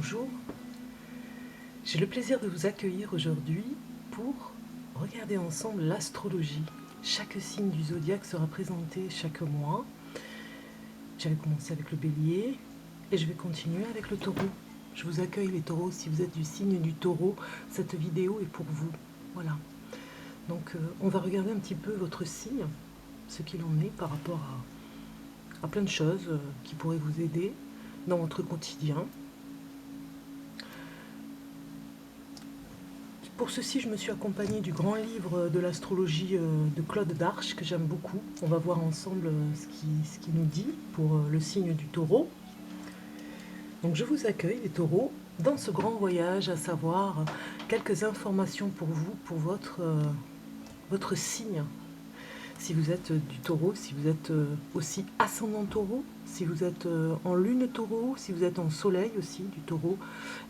Bonjour, j'ai le plaisir de vous accueillir aujourd'hui pour regarder ensemble l'astrologie. Chaque signe du zodiaque sera présenté chaque mois. J'avais commencé avec le bélier et je vais continuer avec le taureau. Je vous accueille les taureaux, si vous êtes du signe du taureau, cette vidéo est pour vous. Voilà. Donc on va regarder un petit peu votre signe, ce qu'il en est par rapport à plein de choses qui pourraient vous aider dans votre quotidien. Pour ceci, je me suis accompagnée du grand livre de l'astrologie de Claude Darche, que j'aime beaucoup. On va voir ensemble ce qu'il nous dit pour le signe du taureau. Donc je vous accueille, les taureaux, dans ce grand voyage, à savoir quelques informations pour vous, pour votre signe. Si vous êtes du taureau, si vous êtes aussi ascendant taureau, si vous êtes en lune taureau, si vous êtes en soleil aussi du taureau,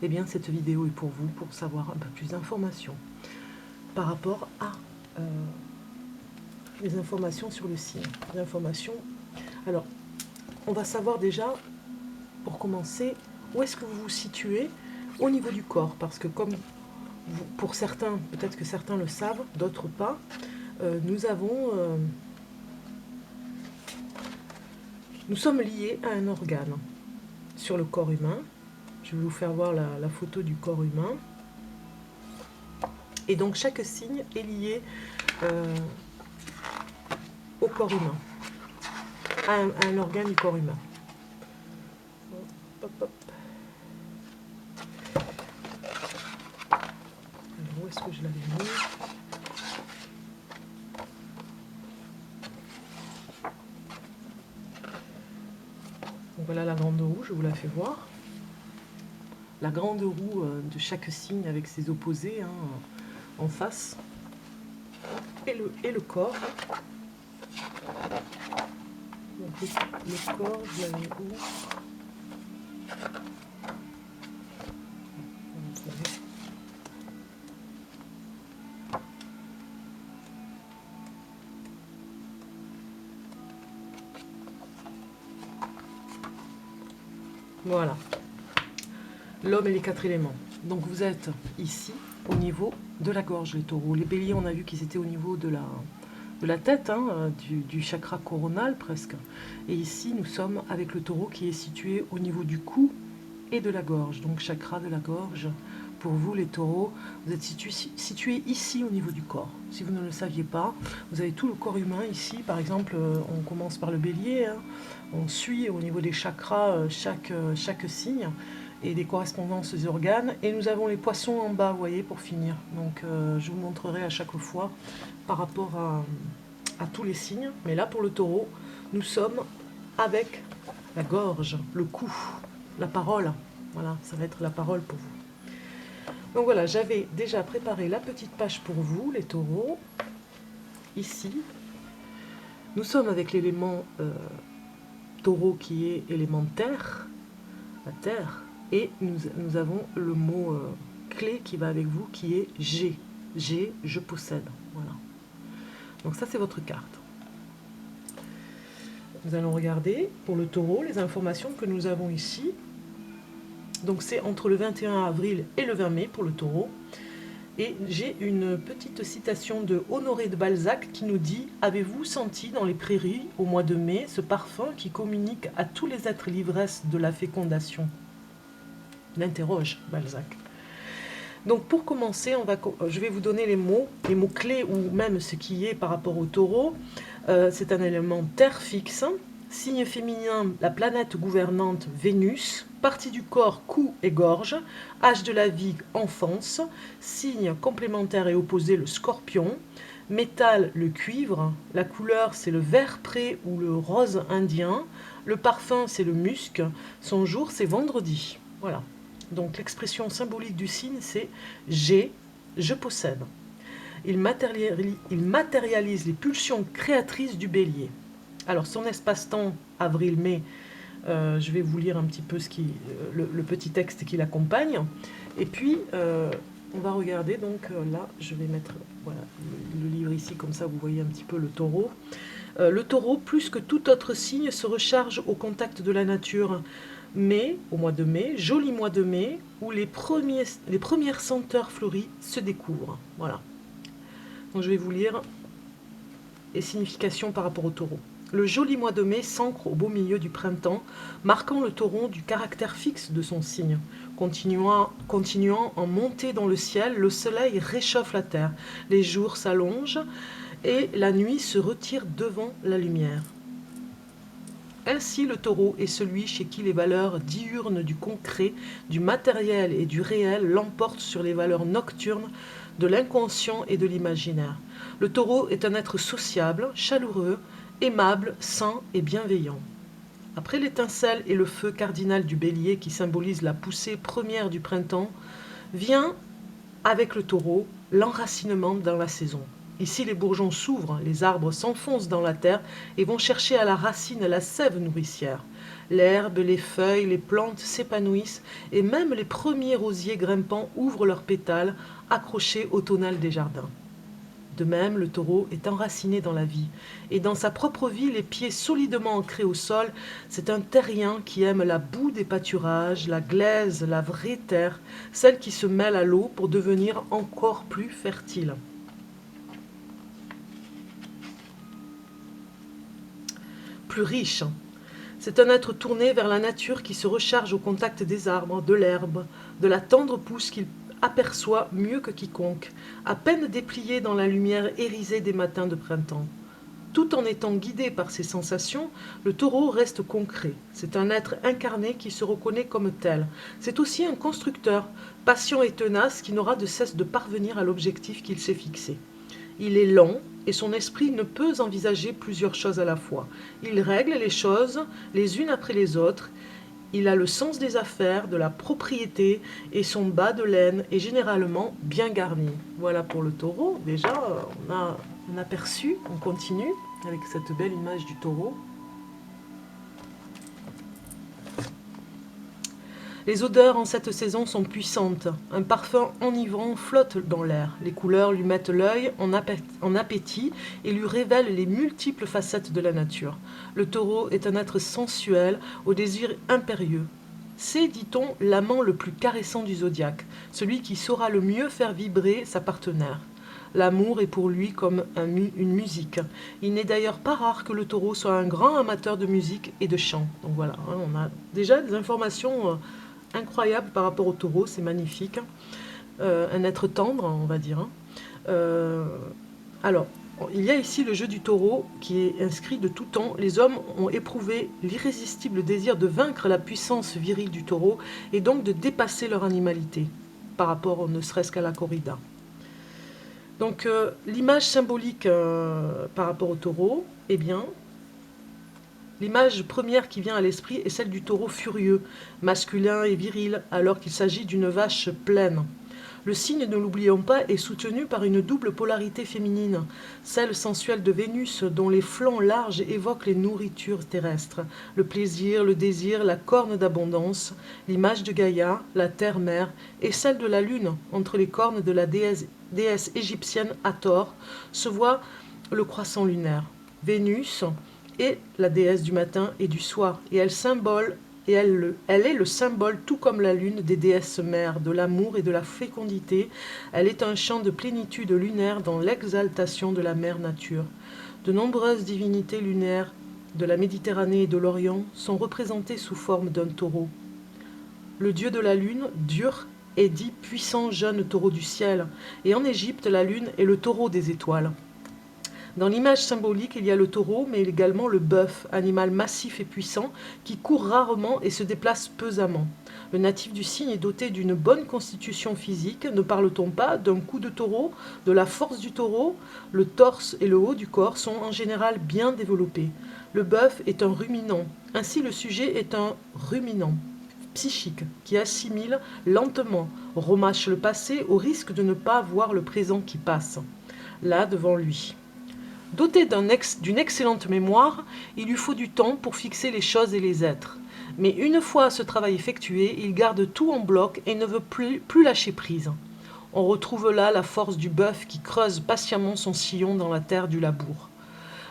eh bien cette vidéo est pour vous, pour savoir un peu plus d'informations par rapport à les informations sur le signe. Les informations. Alors, on va savoir déjà, pour commencer, où est-ce que vous vous situez au niveau du corps, parce que comme vous, pour certains, peut-être que certains le savent, d'autres pas, nous sommes liés à un organe sur le corps humain. Je vais vous faire voir la photo du corps humain. Et donc chaque signe est lié au corps humain, à un organe du corps humain. Hop, hop. Alors où est-ce que je l'avais mis ? Donc voilà la grande roue, je vous la fais voir. La grande roue de chaque signe avec ses opposés en face. Et le corps. Donc le corps, je l'avais où ? Voilà. L'homme et les 4 éléments. Donc vous êtes ici, au niveau de la gorge, les taureaux. Les béliers, on a vu qu'ils étaient au niveau de la tête, du chakra coronal presque. Et ici, nous sommes avec le taureau qui est situé au niveau du cou et de la gorge. Donc chakra de la gorge. Pour vous, les taureaux, vous êtes situés ici au niveau du corps. Si vous ne le saviez pas, vous avez tout le corps humain ici. Par exemple, on commence par le bélier. On suit au niveau des chakras chaque signe et des correspondances des organes. Et nous avons les poissons en bas, vous voyez, pour finir. Donc je vous montrerai à chaque fois par rapport à tous les signes. Mais là, pour le taureau, nous sommes avec la gorge, le cou, la parole. Voilà, ça va être la parole pour vous. Donc voilà, j'avais déjà préparé la petite page pour vous, les taureaux. Ici, nous sommes avec l'élément taureau qui est élément terre, la terre. Et nous avons le mot clé qui va avec vous, qui est G. G, je possède. Voilà. Donc ça, c'est votre carte. Nous allons regarder, pour le taureau, les informations que nous avons ici. Donc c'est entre le 21 avril et le 20 mai pour le taureau. Et j'ai une petite citation de Honoré de Balzac qui nous dit « Avez-vous senti dans les prairies, au mois de mai, ce parfum qui communique à tous les êtres l'ivresse de la fécondation ?» L'interroge Balzac. Donc pour commencer, je vais vous donner les mots clés ou même ce qui est par rapport au taureau. C'est un élément terre fixe, signe féminin, la planète gouvernante Vénus, partie du corps, cou et gorge, âge de la vie, enfance, signe complémentaire et opposé, le scorpion, métal, le cuivre, la couleur, c'est le vert pré ou le rose indien, le parfum, c'est le musc, son jour, c'est vendredi. Voilà. Donc l'expression symbolique du signe, c'est « j'ai, je possède ». Il matérialise les pulsions créatrices du bélier. Alors son espace-temps, avril-mai, je vais vous lire un petit peu le petit texte qui l'accompagne. Et puis, on va regarder, donc là, je vais mettre voilà, le livre ici, comme ça vous voyez un petit peu le taureau. Le taureau, plus que tout autre signe, se recharge au contact de la nature. mai, au mois de mai, joli mois de mai, où les premières senteurs fleuries se découvrent. Voilà. Donc je vais vous lire les significations par rapport au taureau. Le joli mois de mai s'ancre au beau milieu du printemps, marquant le taureau du caractère fixe de son signe. Continuant en montée dans le ciel, le soleil réchauffe la terre, les jours s'allongent et la nuit se retire devant la lumière. Ainsi, le taureau est celui chez qui les valeurs diurnes du concret, du matériel et du réel l'emportent sur les valeurs nocturnes de l'inconscient et de l'imaginaire. Le taureau est un être sociable, chaleureux, aimable, sain et bienveillant. Après l'étincelle et le feu cardinal du bélier qui symbolise la poussée première du printemps, vient avec le taureau l'enracinement dans la saison. Ici, les bourgeons s'ouvrent, les arbres s'enfoncent dans la terre et vont chercher à la racine la sève nourricière. L'herbe, les feuilles, les plantes s'épanouissent et même les premiers rosiers grimpants ouvrent leurs pétales accrochés au tonal des jardins. De même, le taureau est enraciné dans la vie. Et dans sa propre vie, les pieds solidement ancrés au sol, c'est un terrien qui aime la boue des pâturages, la glaise, la vraie terre, celle qui se mêle à l'eau pour devenir encore plus fertile. Plus riche. C'est un être tourné vers la nature qui se recharge au contact des arbres, de l'herbe, de la tendre pousse qu'il aperçoit mieux que quiconque, à peine déplié dans la lumière irisée des matins de printemps. Tout en étant guidé par ses sensations, le taureau reste concret. C'est un être incarné qui se reconnaît comme tel. C'est aussi un constructeur, patient et tenace, qui n'aura de cesse de parvenir à l'objectif qu'il s'est fixé. Il est lent et son esprit ne peut envisager plusieurs choses à la fois. Il règle les choses les unes après les autres. Il a le sens des affaires, de la propriété et son bas de laine est généralement bien garni. Voilà pour le taureau. Déjà, on a un aperçu. On continue avec cette belle image du taureau. Les odeurs en cette saison sont puissantes. Un parfum enivrant flotte dans l'air. Les couleurs lui mettent l'œil en appétit et lui révèlent les multiples facettes de la nature. Le taureau est un être sensuel, au désir impérieux. C'est, dit-on, l'amant le plus caressant du zodiaque, celui qui saura le mieux faire vibrer sa partenaire. L'amour est pour lui comme une musique. Il n'est d'ailleurs pas rare que le taureau soit un grand amateur de musique et de chant. Donc voilà, on a déjà des informations incroyable par rapport au taureau, c'est magnifique. Un être tendre, on va dire. Alors, il y a ici le jeu du taureau qui est inscrit de tout temps. Les hommes ont éprouvé l'irrésistible désir de vaincre la puissance virile du taureau et donc de dépasser leur animalité par rapport ne serait-ce qu'à la corrida. Donc l'image symbolique par rapport au taureau, eh bien, l'image première qui vient à l'esprit est celle du taureau furieux, masculin et viril, alors qu'il s'agit d'une vache pleine. Le signe, ne l'oublions pas, est soutenu par une double polarité féminine, celle sensuelle de Vénus, dont les flancs larges évoquent les nourritures terrestres, le plaisir, le désir, la corne d'abondance, l'image de Gaïa, la terre-mère, et celle de la lune, entre les cornes de la déesse égyptienne Hathor, se voit le croissant lunaire. Vénus est la déesse du matin et du soir, et elle est le symbole, tout comme la lune, des déesses mères, de l'amour et de la fécondité. Elle est un chant de plénitude lunaire dans l'exaltation de la mère nature. De nombreuses divinités lunaires de la Méditerranée et de l'Orient sont représentées sous forme d'un taureau. Le dieu de la lune, Dur, est dit puissant jeune taureau du ciel, et en Égypte, la lune est le taureau des étoiles. Dans l'image symbolique, il y a le taureau, mais également le bœuf, animal massif et puissant, qui court rarement et se déplace pesamment. Le natif du signe est doté d'une bonne constitution physique. Ne parle-t-on pas d'un coup de taureau, de la force du taureau? Le torse et le haut du corps sont en général bien développés. Le bœuf est un ruminant. Ainsi, le sujet est un ruminant psychique qui assimile lentement, remâche le passé au risque de ne pas voir le présent qui passe, là devant lui. Doté d'une excellente mémoire, il lui faut du temps pour fixer les choses et les êtres. Mais une fois ce travail effectué, il garde tout en bloc et ne veut plus lâcher prise. On retrouve là la force du bœuf qui creuse patiemment son sillon dans la terre du labour.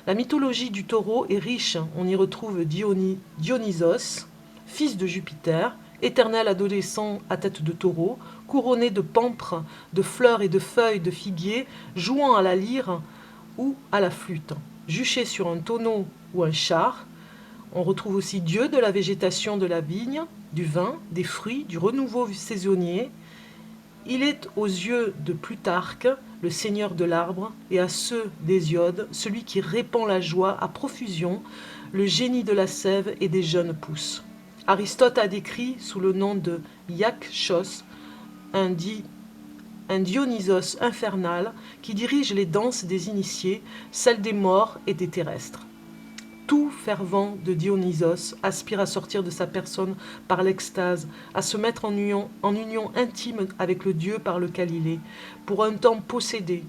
La mythologie du taureau est riche. On y retrouve Dionysos, fils de Jupiter, éternel adolescent à tête de taureau, couronné de pampres, de fleurs et de feuilles de figuier, jouant à la lyre ou à la flûte. Juché sur un tonneau ou un char, on retrouve aussi Dieu de la végétation de la vigne, du vin, des fruits, du renouveau saisonnier. Il est aux yeux de Plutarque, le seigneur de l'arbre, et à ceux d'Hésiode, celui qui répand la joie à profusion, le génie de la sève et des jeunes pousses. Aristote a décrit sous le nom de Iakchos un Dionysos infernal qui dirige les danses des initiés, celles des morts et des terrestres. Tout fervent de Dionysos aspire à sortir de sa personne par l'extase, à se mettre en union intime avec le Dieu par lequel il est, pour un temps possédé.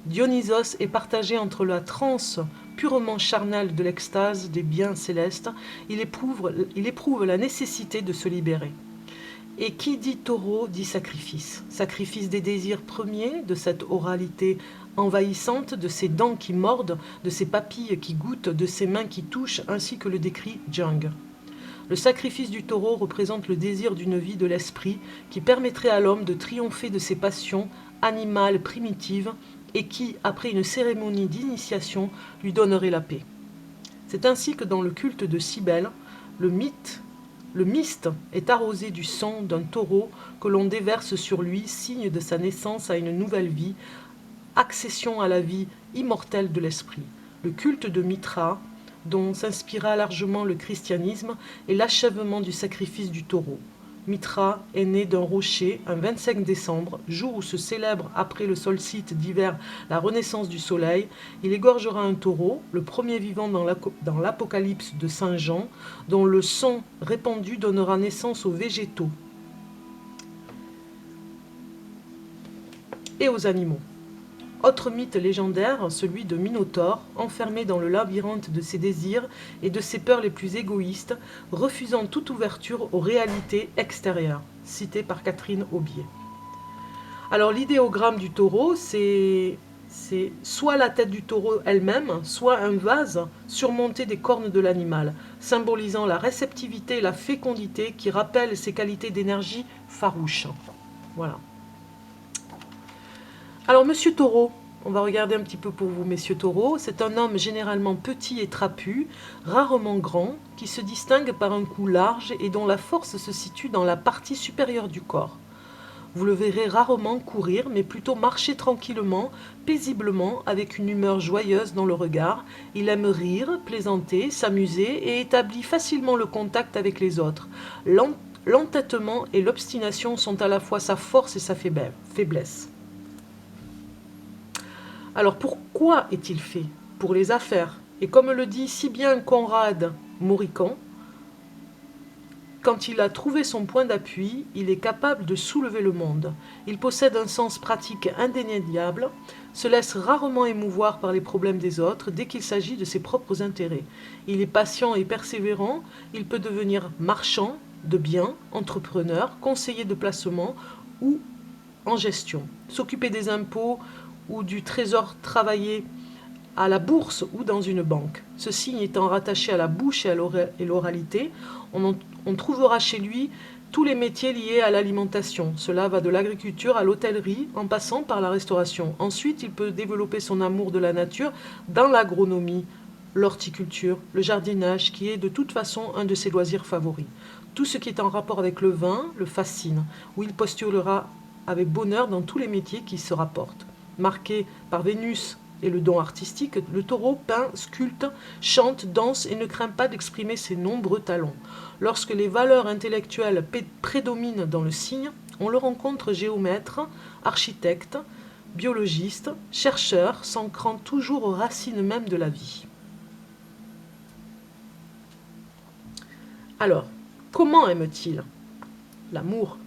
Dionysos est partagé entre la transe purement charnelle de l'extase des biens célestes, il éprouve la nécessité de se libérer. Et qui dit taureau dit sacrifice. Sacrifice des désirs premiers, de cette oralité envahissante, de ses dents qui mordent, de ses papilles qui goûtent, de ses mains qui touchent, ainsi que le décrit Jung. Le sacrifice du taureau représente le désir d'une vie de l'esprit qui permettrait à l'homme de triompher de ses passions animales primitives et qui, après une cérémonie d'initiation, lui donnerait la paix. C'est ainsi que dans le culte de Cybèle, le mysthe est arrosé du sang d'un taureau que l'on déverse sur lui, signe de sa naissance à une nouvelle vie, accession à la vie immortelle de l'esprit. Le culte de Mitra, dont s'inspira largement le christianisme, est l'achèvement du sacrifice du taureau. Mitra est né d'un rocher un 25 décembre, jour où se célèbre après le solstice d'hiver la renaissance du soleil. Il égorgera un taureau, le premier vivant dans l'Apocalypse de Saint Jean, dont le sang répandu donnera naissance aux végétaux et aux animaux. Autre mythe légendaire, celui de Minotaure, enfermé dans le labyrinthe de ses désirs et de ses peurs les plus égoïstes, refusant toute ouverture aux réalités extérieures, cité par Catherine Aubier. Alors l'idéogramme du taureau, c'est soit la tête du taureau elle-même, soit un vase surmonté des cornes de l'animal, symbolisant la réceptivité et la fécondité qui rappellent ses qualités d'énergie farouche. Voilà. Alors, Monsieur Taureau, on va regarder un petit peu pour vous, Messieurs Taureau. C'est un homme généralement petit et trapu, rarement grand, qui se distingue par un cou large et dont la force se situe dans la partie supérieure du corps. Vous le verrez rarement courir, mais plutôt marcher tranquillement, paisiblement, avec une humeur joyeuse dans le regard. Il aime rire, plaisanter, s'amuser et établit facilement le contact avec les autres. L'entêtement et l'obstination sont à la fois sa force et sa faiblesse. Alors pourquoi est-il fait? Pour les affaires. Et comme le dit si bien Conrad Maurican, quand il a trouvé son point d'appui, il est capable de soulever le monde. Il possède un sens pratique indéniable, se laisse rarement émouvoir par les problèmes des autres dès qu'il s'agit de ses propres intérêts. Il est patient et persévérant, il peut devenir marchand de biens, entrepreneur, conseiller de placement ou en gestion. S'occuper des impôts ou du trésor travaillé à la bourse ou dans une banque. Ce signe étant rattaché à la bouche et à l'oralité, on trouvera chez lui tous les métiers liés à l'alimentation. Cela va de l'agriculture à l'hôtellerie, en passant par la restauration. Ensuite, il peut développer son amour de la nature dans l'agronomie, l'horticulture, le jardinage, qui est de toute façon un de ses loisirs favoris. Tout ce qui est en rapport avec le vin le fascine, où il postulera avec bonheur dans tous les métiers qui se rapportent. Marqué par Vénus et le don artistique, le taureau peint, sculpte, chante, danse et ne craint pas d'exprimer ses nombreux talents. Lorsque les valeurs intellectuelles prédominent dans le signe, on le rencontre géomètre, architecte, biologiste, chercheur, s'ancrant toujours aux racines mêmes de la vie. Alors, comment aime-t-il l'amour?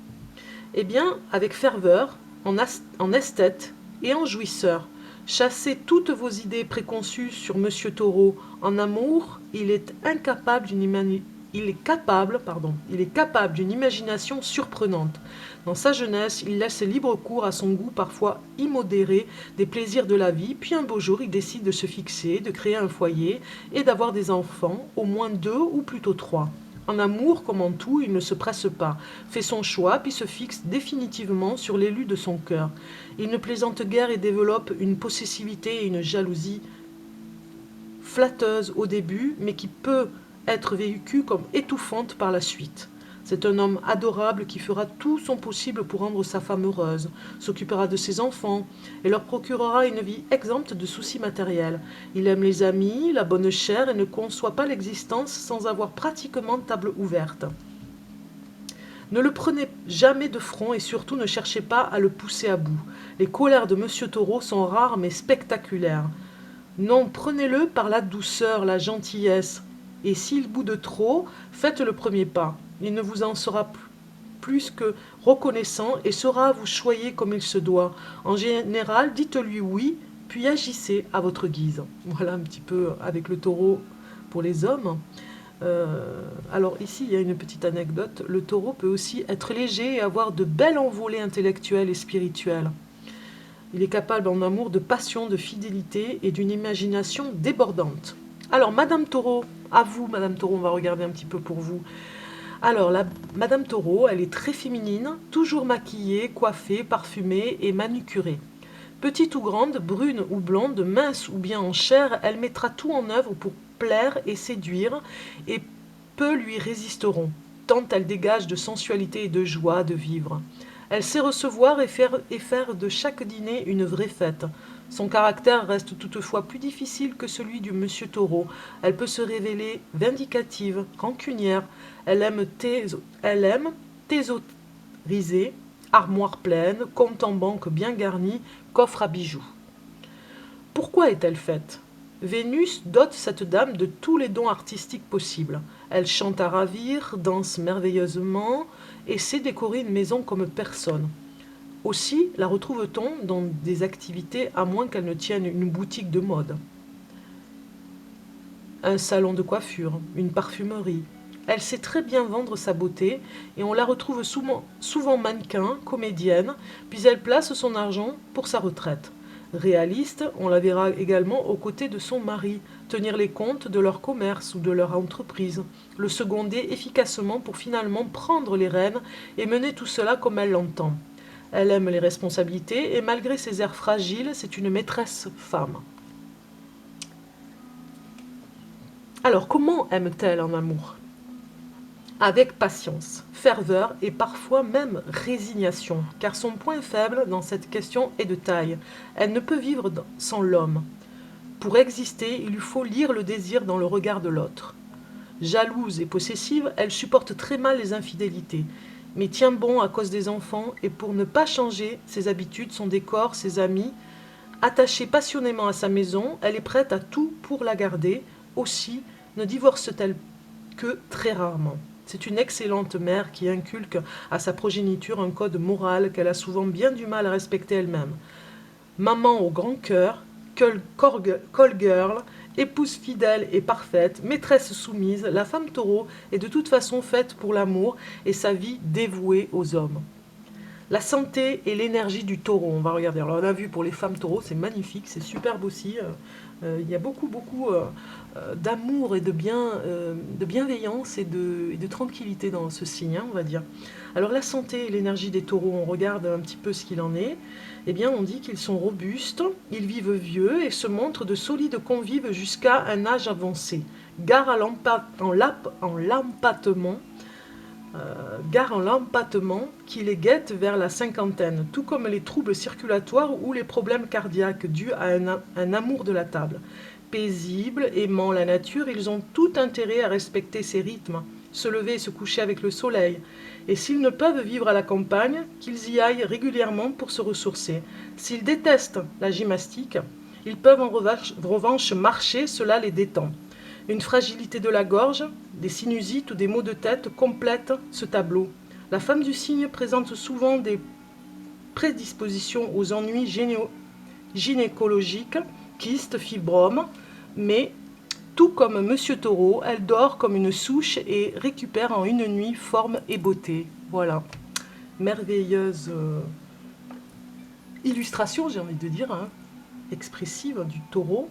Eh bien, avec ferveur, en esthète et en jouisseur. Chassez toutes vos idées préconçues sur Monsieur Taureau. En amour, il est capable d'une imagination surprenante. Dans sa jeunesse, il laisse libre cours à son goût parfois immodéré des plaisirs de la vie, puis un beau jour, il décide de se fixer, de créer un foyer et d'avoir des enfants, au moins 2 ou plutôt 3. En amour, comme en tout, il ne se presse pas, fait son choix, puis se fixe définitivement sur l'élu de son cœur. Il ne plaisante guère et développe une possessivité et une jalousie flatteuse au début, mais qui peut être vécue comme étouffante par la suite. C'est un homme adorable qui fera tout son possible pour rendre sa femme heureuse, s'occupera de ses enfants et leur procurera une vie exempte de soucis matériels. Il aime les amis, la bonne chère et ne conçoit pas l'existence sans avoir pratiquement table ouverte. Ne le prenez jamais de front et surtout ne cherchez pas à le pousser à bout. Les colères de Monsieur Taureau sont rares mais spectaculaires. Non, prenez-le par la douceur, la gentillesse. Et s'il boude trop, faites le premier pas. Il ne vous en sera plus que reconnaissant et saura vous choyer comme il se doit. En général, dites-lui oui, puis agissez à votre guise. Voilà un petit peu avec le taureau pour les hommes. Alors ici, il y a une petite anecdote. Le taureau peut aussi être léger et avoir de belles envolées intellectuelles et spirituelles. Il est capable en amour de passion, de fidélité et d'une imagination débordante. Alors, Madame Taureau, à vous, Madame Taureau, on va regarder un petit peu pour vous. Alors, Madame Taureau, elle est très féminine, toujours maquillée, coiffée, parfumée et manucurée. Petite ou grande, brune ou blonde, mince ou bien en chair, elle mettra tout en œuvre pour plaire et séduire, et peu lui résisteront, tant elle dégage de sensualité et de joie de vivre. Elle sait recevoir et faire de chaque dîner une vraie fête. Son caractère reste toutefois plus difficile que celui du Monsieur Taureau. Elle peut se révéler vindicative, rancunière. Elle aime thésauriser, armoire pleine, compte en banque bien garni, coffre à bijoux. Pourquoi est-elle faite ? Vénus dote cette dame de tous les dons artistiques possibles. Elle chante à ravir, danse merveilleusement et sait décorer une maison comme personne. Aussi la retrouve-t-on dans des activités à moins qu'elle ne tienne une boutique de mode, un salon de coiffure, une parfumerie. Elle sait très bien vendre sa beauté et on la retrouve souvent mannequin, comédienne, puis elle place son argent pour sa retraite. Réaliste, on la verra également aux côtés de son mari, tenir les comptes de leur commerce ou de leur entreprise, le seconder efficacement pour finalement prendre les rênes et mener tout cela comme elle l'entend. Elle aime les responsabilités et malgré ses airs fragiles, c'est une maîtresse femme. Alors, comment aime-t-elle en amour ? Avec patience, ferveur et parfois même résignation, car son point faible dans cette question est de taille. Elle ne peut vivre sans l'homme. Pour exister, il lui faut lire le désir dans le regard de l'autre. Jalouse et possessive, elle supporte très mal les infidélités, mais tient bon à cause des enfants et pour ne pas changer ses habitudes, son décor, ses amis. Attachée passionnément à sa maison, elle est prête à tout pour la garder. Aussi ne divorce-t-elle que très rarement. C'est une excellente mère qui inculque à sa progéniture un code moral qu'elle a souvent bien du mal à respecter elle-même. Maman au grand cœur, call girl, épouse fidèle et parfaite, maîtresse soumise, la femme taureau est de toute façon faite pour l'amour et sa vie dévouée aux hommes. La santé et l'énergie du taureau, on va regarder. Alors on a vu pour les femmes taureaux, c'est magnifique, c'est superbe aussi. Il y a beaucoup d'amour et de bienveillance et de tranquillité dans ce signe, on va dire. Alors la santé et l'énergie des taureaux, on regarde un petit peu ce qu'il en est. Eh bien, on dit qu'ils sont robustes, ils vivent vieux et se montrent de solides convives jusqu'à un âge avancé. Gare à l'empattement qui les guette vers la cinquantaine, tout comme les troubles circulatoires ou les problèmes cardiaques dus à un amour de la table. Paisibles, aimant la nature, ils ont tout intérêt à respecter ses rythmes, se lever et se coucher avec le soleil. Et s'ils ne peuvent vivre à la campagne, qu'ils y aillent régulièrement pour se ressourcer. S'ils détestent la gymnastique, ils peuvent en revanche marcher, cela les détend. Une fragilité de la gorge, des sinusites ou des maux de tête complètent ce tableau. La femme du signe présente souvent des prédispositions aux ennuis gynécologiques, kystes, fibromes, mais tout comme Monsieur Taureau, elle dort comme une souche et récupère en une nuit forme et beauté. Voilà, merveilleuse illustration, j'ai envie de dire, hein, expressive du taureau.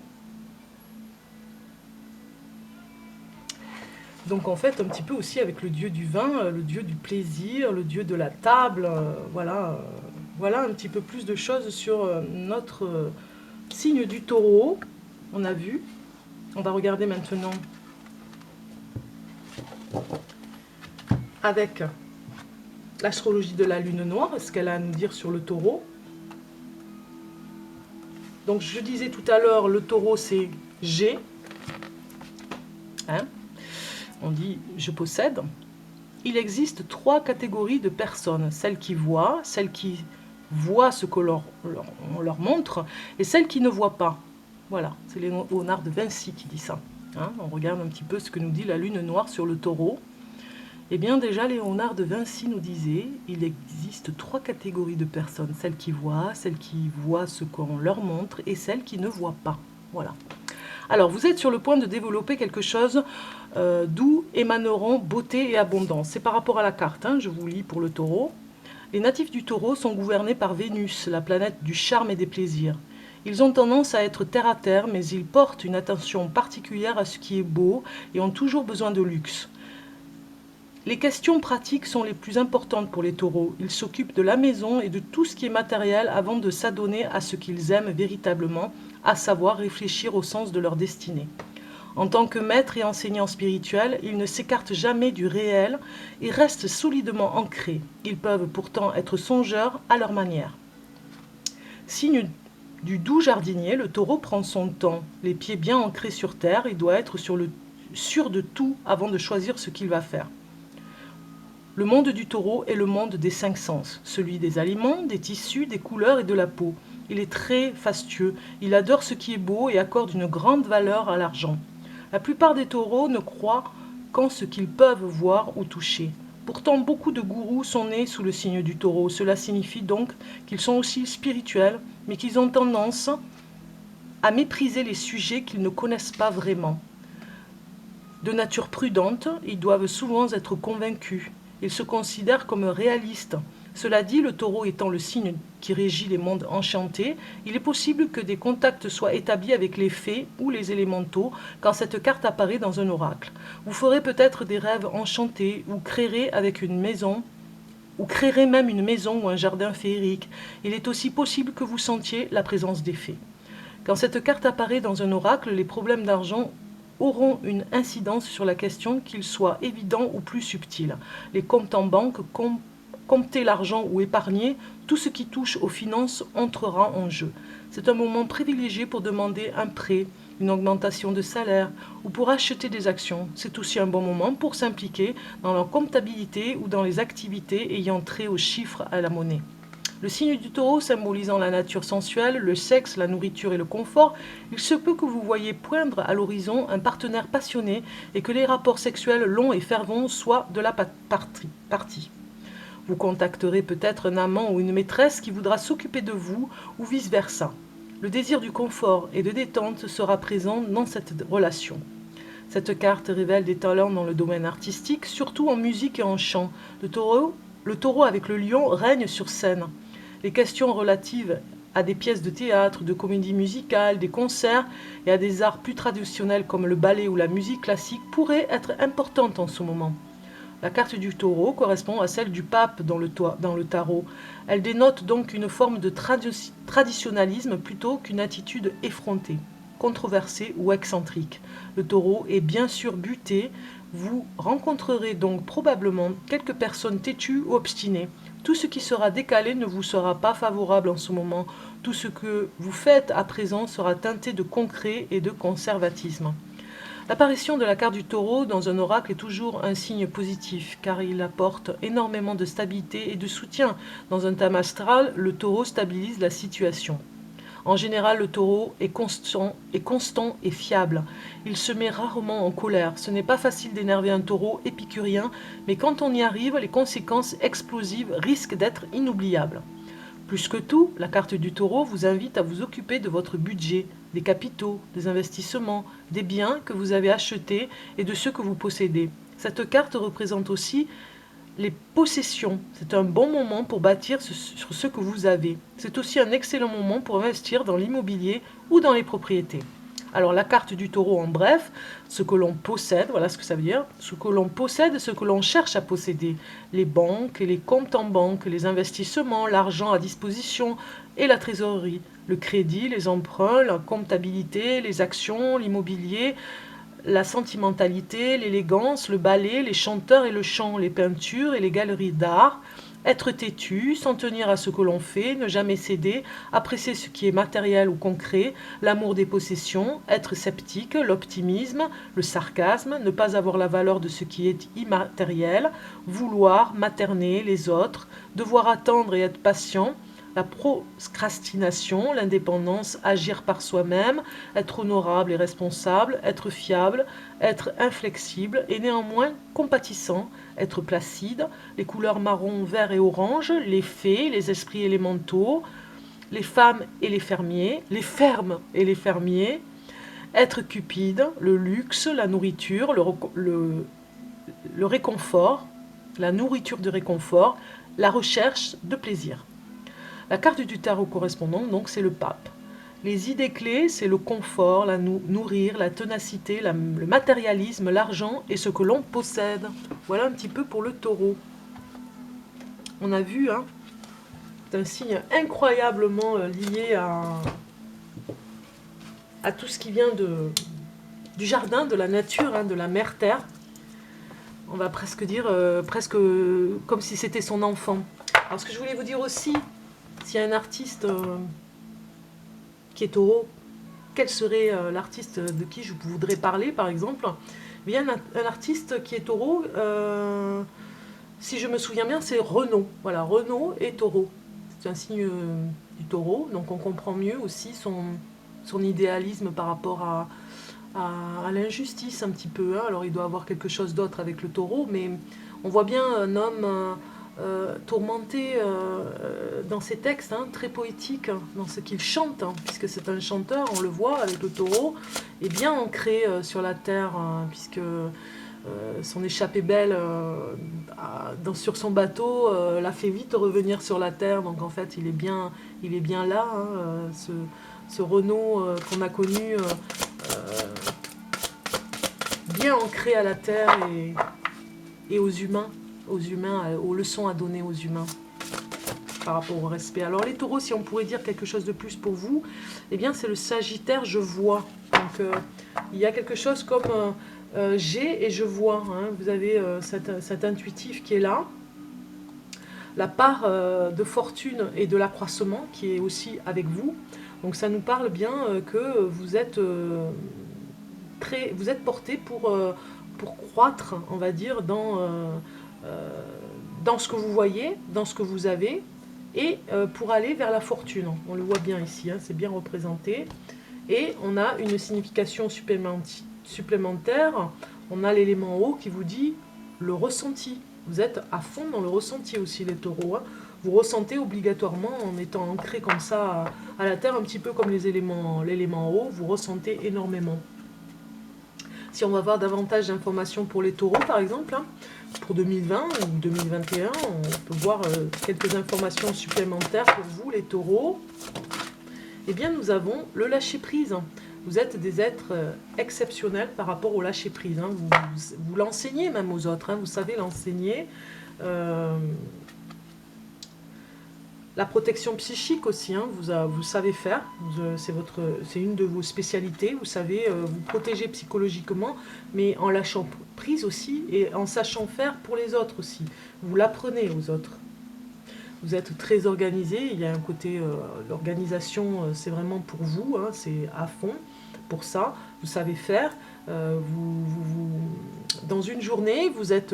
Donc en fait, un petit peu aussi avec le dieu du vin, le dieu du plaisir, le dieu de la table, voilà. Voilà un petit peu plus de choses sur notre signe du taureau. On a vu. On va regarder maintenant avec l'astrologie de la lune noire, ce qu'elle a à nous dire sur le taureau. Donc je disais tout à l'heure, le taureau c'est G. Hein, on dit je possède. Il existe 3 catégories de personnes. Celles qui voient ce que on leur montre, et celles qui ne voient pas. Voilà, c'est Léonard de Vinci qui dit ça. Hein, on regarde un petit peu ce que nous dit la lune noire sur le taureau. Eh bien déjà, Léonard de Vinci nous disait, il existe 3 catégories de personnes. Celles qui voient ce qu'on leur montre, et celles qui ne voient pas. Voilà. Alors, vous êtes sur le point de développer quelque chose d'où émaneront beauté et abondance. C'est par rapport à la carte, hein, je vous lis pour le taureau. Les natifs du taureau sont gouvernés par Vénus, la planète du charme et des plaisirs. Ils ont tendance à être terre à terre, mais ils portent une attention particulière à ce qui est beau et ont toujours besoin de luxe. Les questions pratiques sont les plus importantes pour les taureaux. Ils s'occupent de la maison et de tout ce qui est matériel avant de s'adonner à ce qu'ils aiment véritablement, à savoir réfléchir au sens de leur destinée. En tant que maître et enseignant spirituel, ils ne s'écartent jamais du réel et restent solidement ancrés. Ils peuvent pourtant être songeurs à leur manière. Signe du doux jardinier, le taureau prend son temps. Les pieds bien ancrés sur terre, il doit être sûr de tout avant de choisir ce qu'il va faire. Le monde du taureau est le monde des 5 sens, celui des aliments, des tissus, des couleurs et de la peau. Il est très fastueux, il adore ce qui est beau et accorde une grande valeur à l'argent. La plupart des taureaux ne croient qu'en ce qu'ils peuvent voir ou toucher. Pourtant, beaucoup de gourous sont nés sous le signe du taureau. Cela signifie donc qu'ils sont aussi spirituels, mais qu'ils ont tendance à mépriser les sujets qu'ils ne connaissent pas vraiment. De nature prudente, ils doivent souvent être convaincus. Ils se considèrent comme réalistes. Cela dit, le taureau étant le signe qui régit les mondes enchantés, il est possible que des contacts soient établis avec les fées ou les élémentaux quand cette carte apparaît dans un oracle. Vous ferez peut-être des rêves enchantés ou créerez même une maison ou un jardin féerique. Il est aussi possible que vous sentiez la présence des fées. Quand cette carte apparaît dans un oracle, les problèmes d'argent auront une incidence sur la question, qu'ils soient évidents ou plus subtils. Les comptes en banque, compter l'argent ou épargner, tout ce qui touche aux finances entrera en jeu. C'est un moment privilégié pour demander un prêt, une augmentation de salaire ou pour acheter des actions. C'est aussi un bon moment pour s'impliquer dans la comptabilité ou dans les activités ayant trait aux chiffres, à la monnaie. Le signe du taureau symbolisant la nature sensuelle, le sexe, la nourriture et le confort, il se peut que vous voyiez poindre à l'horizon un partenaire passionné et que les rapports sexuels longs et fervents soient de la partie. Vous contacterez peut-être un amant ou une maîtresse qui voudra s'occuper de vous ou vice-versa. Le désir du confort et de détente sera présent dans cette relation. Cette carte révèle des talents dans le domaine artistique, surtout en musique et en chant. Le taureau avec le lion règne sur scène. Les questions relatives à des pièces de théâtre, de comédie musicale, des concerts et à des arts plus traditionnels comme le ballet ou la musique classique pourraient être importantes en ce moment. La carte du taureau correspond à celle du pape dans le tarot. Elle dénote donc une forme de traditionnalisme plutôt qu'une attitude effrontée, controversée ou excentrique. Le taureau est bien sûr buté. Vous rencontrerez donc probablement quelques personnes têtues ou obstinées. Tout ce qui sera décalé ne vous sera pas favorable en ce moment. Tout ce que vous faites à présent sera teinté de concret et de conservatisme. L'apparition de la carte du taureau dans un oracle est toujours un signe positif, car il apporte énormément de stabilité et de soutien. Dans un thème astral, le taureau stabilise la situation. En général, le taureau est constant et fiable. Il se met rarement en colère. Ce n'est pas facile d'énerver un taureau épicurien, mais quand on y arrive, les conséquences explosives risquent d'être inoubliables. Plus que tout, la carte du taureau vous invite à vous occuper de votre budget, des capitaux, des investissements, des biens que vous avez achetés et de ceux que vous possédez. Cette carte représente aussi les possessions. C'est un bon moment pour bâtir sur ce que vous avez. C'est aussi un excellent moment pour investir dans l'immobilier ou dans les propriétés. Alors la carte du taureau en bref, ce que l'on possède, voilà ce que ça veut dire, ce que l'on possède, ce que l'on cherche à posséder, les banques et les comptes en banque, les investissements, l'argent à disposition et la trésorerie, le crédit, les emprunts, la comptabilité, les actions, l'immobilier, la sentimentalité, l'élégance, le ballet, les chanteurs et le chant, les peintures et les galeries d'art, être têtu, s'en tenir à ce que l'on fait, ne jamais céder, apprécier ce qui est matériel ou concret, l'amour des possessions, être sceptique, l'optimisme, le sarcasme, ne pas avoir la valeur de ce qui est immatériel, vouloir, materner les autres, devoir attendre et être patient, la procrastination, l'indépendance, agir par soi-même, être honorable et responsable, être fiable, être inflexible et néanmoins compatissant, être placide, les couleurs marron, vert et orange, les fées, les esprits élémentaux, les femmes et les fermiers, les fermes et les fermiers, être cupide, le luxe, la nourriture, le réconfort, la nourriture de réconfort, la recherche de plaisir. La carte du tarot correspondant, donc, c'est le pape. Les idées clés, c'est le confort, la nourrir, la ténacité, le matérialisme, l'argent et ce que l'on possède. Voilà un petit peu pour le taureau. On a vu, hein, c'est un signe incroyablement lié à tout ce qui vient du jardin, de la nature, hein, de la mère-terre. On va presque dire, presque comme si c'était son enfant. Alors ce que je voulais vous dire aussi, s'il y a un artiste qui est taureau, quel serait l'artiste de qui je voudrais parler, par exemple? Il y a un artiste qui est taureau, si je me souviens bien, c'est Renaud. Voilà, Renaud et taureau. C'est un signe du taureau, donc on comprend mieux aussi son idéalisme par rapport à l'injustice un petit peu. Hein. Alors il doit avoir quelque chose d'autre avec le taureau, mais on voit bien un homme tourmenté dans ses textes, hein, très poétique dans ce qu'il chante, hein, puisque c'est un chanteur, on le voit avec le taureau, et bien ancré sur la terre, hein, puisque son échappée belle sur son bateau l'a fait vite revenir sur la terre, donc en fait il est bien là, hein, ce Renaud qu'on a connu bien ancré à la terre et aux humains, aux leçons à donner aux humains par rapport au respect. Alors les taureaux, si on pourrait dire quelque chose de plus pour vous, eh bien c'est le Sagittaire, je vois. Donc il y a quelque chose comme j'ai et je vois. Hein. Vous avez cet intuitif qui est là. La part de fortune et de l'accroissement qui est aussi avec vous. Donc ça nous parle bien que vous êtes porté pour croître, on va dire, dans ce que vous voyez, dans ce que vous avez, et pour aller vers la fortune. On le voit bien ici, hein, c'est bien représenté. Et on a une signification supplémentaire. On a l'élément haut qui vous dit le ressenti. Vous êtes à fond dans le ressenti aussi, les taureaux. Hein. Vous ressentez obligatoirement, en étant ancré comme ça à la terre, un petit peu comme l'élément haut, vous ressentez énormément. Si on va avoir davantage d'informations pour les taureaux, par exemple, hein, pour 2020 ou 2021, on peut voir quelques informations supplémentaires pour vous, les taureaux. Eh bien, nous avons le lâcher-prise. Vous êtes des êtres exceptionnels par rapport au lâcher-prise. Hein. Vous l'enseignez même aux autres, hein. Vous savez l'enseigner. La protection psychique aussi, hein, vous savez faire, c'est une de vos spécialités, vous savez vous protéger psychologiquement, mais en lâchant prise aussi et en sachant faire pour les autres aussi. Vous l'apprenez aux autres. Vous êtes très organisé, il y a un côté, l'organisation c'est vraiment pour vous, hein, c'est à fond pour ça, vous savez faire. Dans une journée, vous êtes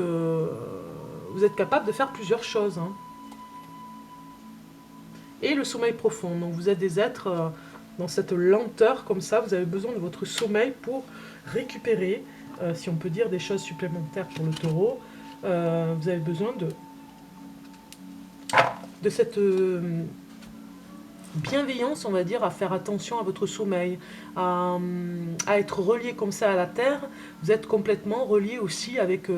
capable de faire plusieurs choses. Hein. Et le sommeil profond. Donc vous êtes des êtres dans cette lenteur comme ça, vous avez besoin de votre sommeil pour récupérer, si on peut dire des choses supplémentaires pour le taureau, vous avez besoin de bienveillance, on va dire, à faire attention à votre sommeil, à être relié comme ça à la terre. Vous êtes complètement relié aussi avec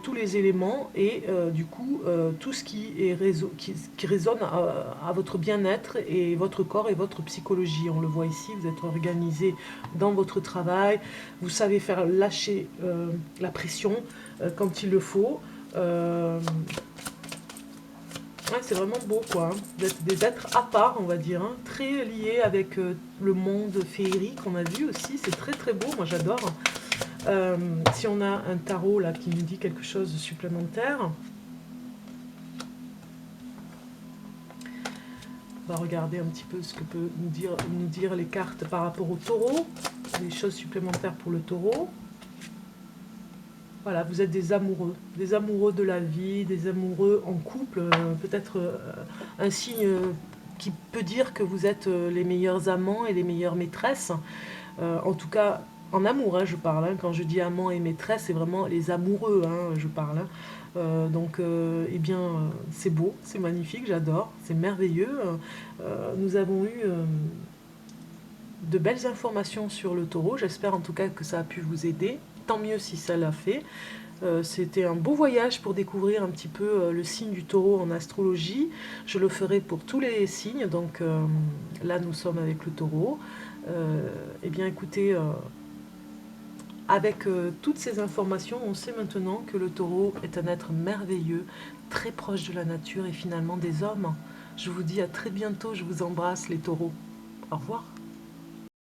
tous les éléments et du coup tout ce qui résonne à votre bien-être et votre corps et votre psychologie. On le voit ici, vous êtes organisé dans votre travail, vous savez faire lâcher la pression quand il le faut. Ouais, c'est vraiment beau, quoi. Vous êtes des êtres à part, on va dire, hein, très liés avec le monde féerique, on a vu aussi. C'est très très beau, moi j'adore. Si on a un tarot là qui nous dit quelque chose de supplémentaire, on va regarder un petit peu ce que peut nous dire les cartes par rapport au taureau. Des choses supplémentaires pour le taureau. Voilà, vous êtes des amoureux de la vie, des amoureux en couple, peut-être un signe qui peut dire que vous êtes les meilleurs amants et les meilleures maîtresses. En tout cas, en amour, hein, je parle. Hein. Quand je dis amant et maîtresse, c'est vraiment les amoureux, hein, je parle. Hein. Eh bien, c'est beau, c'est magnifique, j'adore, c'est merveilleux. Nous avons eu de belles informations sur le taureau. J'espère en tout cas que ça a pu vous aider. Tant mieux si ça l'a fait. C'était un beau voyage pour découvrir un petit peu le signe du taureau en astrologie. Je le ferai pour tous les signes. Donc là, nous sommes avec le taureau. Eh bien, écoutez, avec toutes ces informations, on sait maintenant que le taureau est un être merveilleux, très proche de la nature et finalement des hommes. Je vous dis à très bientôt. Je vous embrasse, les taureaux. Au revoir.